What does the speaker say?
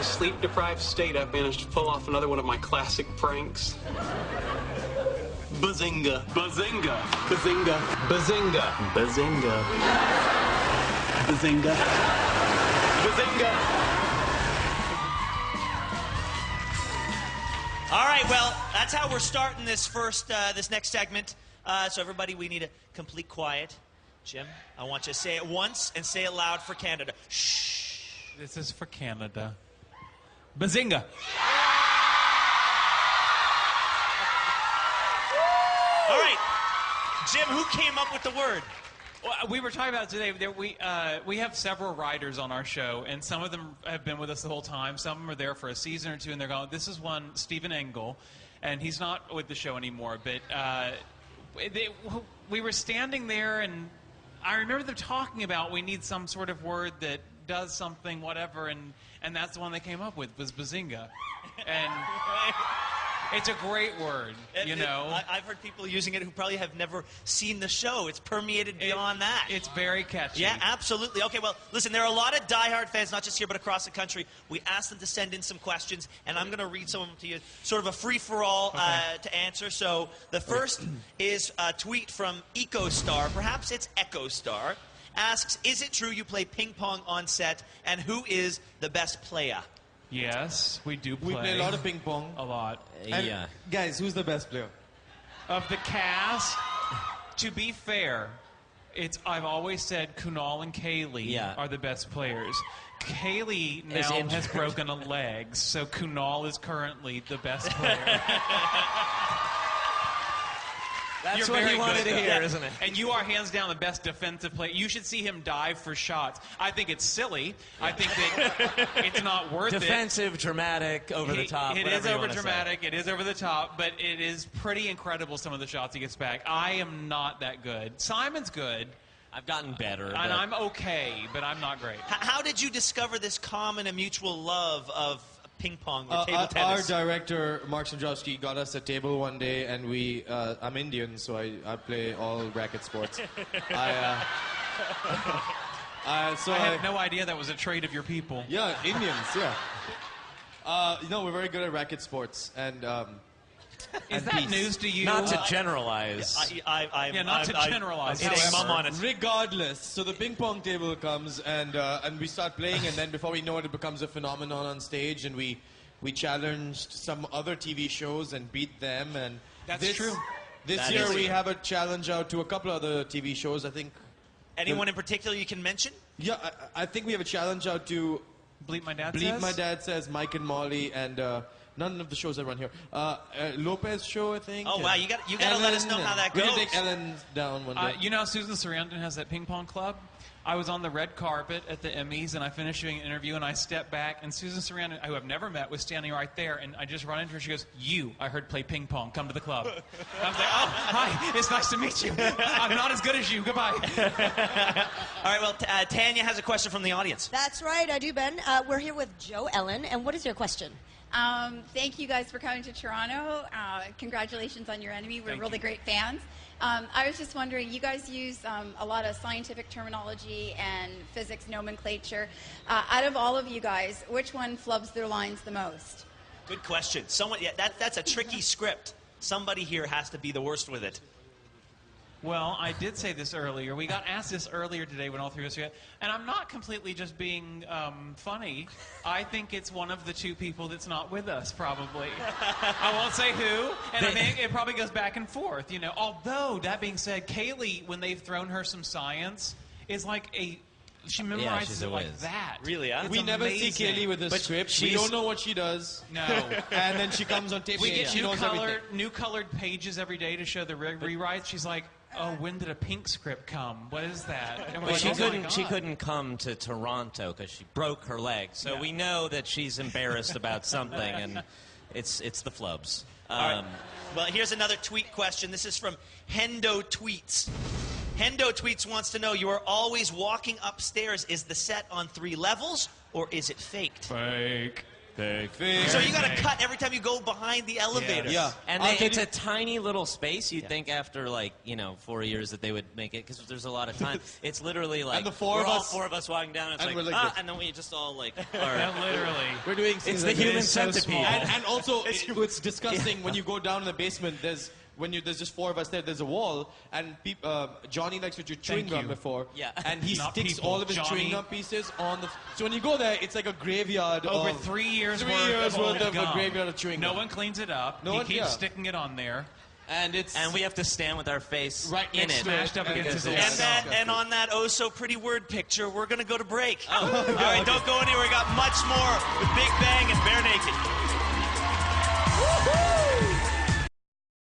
sleep-deprived state, I've managed to pull off another one of my classic pranks. Bazinga. Bazinga. Bazinga. Bazinga. Bazinga. Bazinga. Bazinga. All right, well, that's how we're starting this this next segment. So everybody, we need a complete quiet. Jim, I want you to say it once and say it loud for Canada. Shh. This is for Canada. Bazinga. All right. Jim, who came up with the word? Well, we were talking about today. We have several writers on our show, and some of them have been with us the whole time. Some of them are there for a season or two, and they're going. This is one, Stephen Engel, and he's not with the show anymore. But we were standing there, and I remember them talking about we need some sort of word that does something, whatever, and that's the one they came up with was Bazinga, and. It's a great word, you know. I've heard people using it who probably have never seen the show. It's permeated beyond that. It's very catchy. Yeah, absolutely. Okay, well, listen, there are a lot of diehard fans, not just here but across the country. We asked them to send in some questions, and I'm going to read some of them to you. Sort of a free-for-all to answer. So the first is a tweet from EcoStar. Perhaps it's EchoStar. Asks, is it true you play ping pong on set, and who is the best player? Yes, we do play. We play a lot of ping pong. A lot. And guys, who's the best player? Of the cast, to be fair, I've always said Kunal and Kaylee are the best players. Kaylee now has broken a leg, so Kunal is currently the best player. That's what he wanted to hear, isn't it? And you are hands down the best defensive player. You should see him dive for shots. I think it's silly. I think that it's not worth Defensive, dramatic, over the top. It is over dramatic. It is over the top, but it is pretty incredible some of the shots he gets back. I am not that good. Simon's good. I've gotten better. And I'm okay, but I'm not great. How did you discover this common and mutual love of ping pong or table tennis? Our director, Mark Sandrowski, got us a table one day, and I'm Indian, so I play all racket sports. I had no idea that was a trait of your people. Yeah, Indians, yeah. We're very good at racket sports, and is that news to you? Not to generalize. Not to generalize. Regardless, so the ping pong table comes, and we start playing, and then before we know it, it becomes a phenomenon on stage, and we challenged some other TV shows and beat them, and that's true. This year we have a challenge out to a couple other TV shows, I think. Anyone in particular you can mention? Yeah, I think we have a challenge out to Bleep My Dad Bleep Says? My Dad Says, Mike and Molly, and none of the shows I run here. Lopez show, I think. Oh, wow. You got to let us know how that goes. We're going to take Ellen down one day. You know Susan Sarandon has that ping pong club? I was on the red carpet at the Emmys, and I finished doing an interview, and I stepped back, and Susan Sarandon, who I've never met, was standing right there, and I just run into her. She goes, I heard play ping pong. Come to the club. I was like, oh, hi. It's nice to meet you. I'm not as good as you. Goodbye. All right, well, Tanya has a question from the audience. That's right. I do, Ben. We're here with Joe Ellen, and what is your question? Thank you guys for coming to Toronto. Congratulations on your Emmy. We're really great fans. I was just wondering, you guys use a lot of scientific terminology and physics nomenclature. Out of all of you guys, which one flubs their lines the most? Good question. That's a tricky script. Somebody here has to be the worst with it. Well, I did say this earlier. We got asked this earlier today when all three of us were here. And I'm not completely just being funny. I think it's one of the two people that's not with us, probably. I won't say who. And I think it probably goes back and forth, you know. Although, that being said, Kaylee, when they've thrown her some science, is like she memorizes it like that. Really, huh? We never see Kaylee with a script. We don't know what she does. No. And then she comes on tape. We get she knows everything. new colored pages every day to show the rewrites. She's like, oh, when did a pink script come? What is that? And But she couldn't come to Toronto because she broke her leg. So we know that she's embarrassed about something, and it's the flubs. All right. Well, here's another tweet question. This is from Hendo Tweets. Hendo Tweets wants to know, you are always walking upstairs. Is the set on 3 levels, or is it faked? Fake. So you got to cut every time you go behind the elevator. Yeah. And it's a tiny little space. You'd think after, like, 4 years that they would make it, because there's a lot of time. It's literally like, And the four of all us- four of us walking down, and it's and like, we're like this. and then we just all, like, Yeah, literally. We're doing it's things the like human this. centipede. And also, it's disgusting when you go down in the basement. There's just four of us there. There's a wall, and Johnny likes to chew chewing gum before. Yeah. And he Not sticks people, all of his Johnny. chewing gum pieces on the. So when you go there, it's like a graveyard. Over of 3 years, 3 years worth of gum. a graveyard of chewing No gum. one cleans it up. No he one- keeps yeah. sticking it on there. And it's And we have to stand with our face right in next it. to it. Smashed up against his it's old disgusting. And on that oh so pretty word picture, we're going to go to break. All right, don't go anywhere. We got much more with Big Bang and Bare Naked.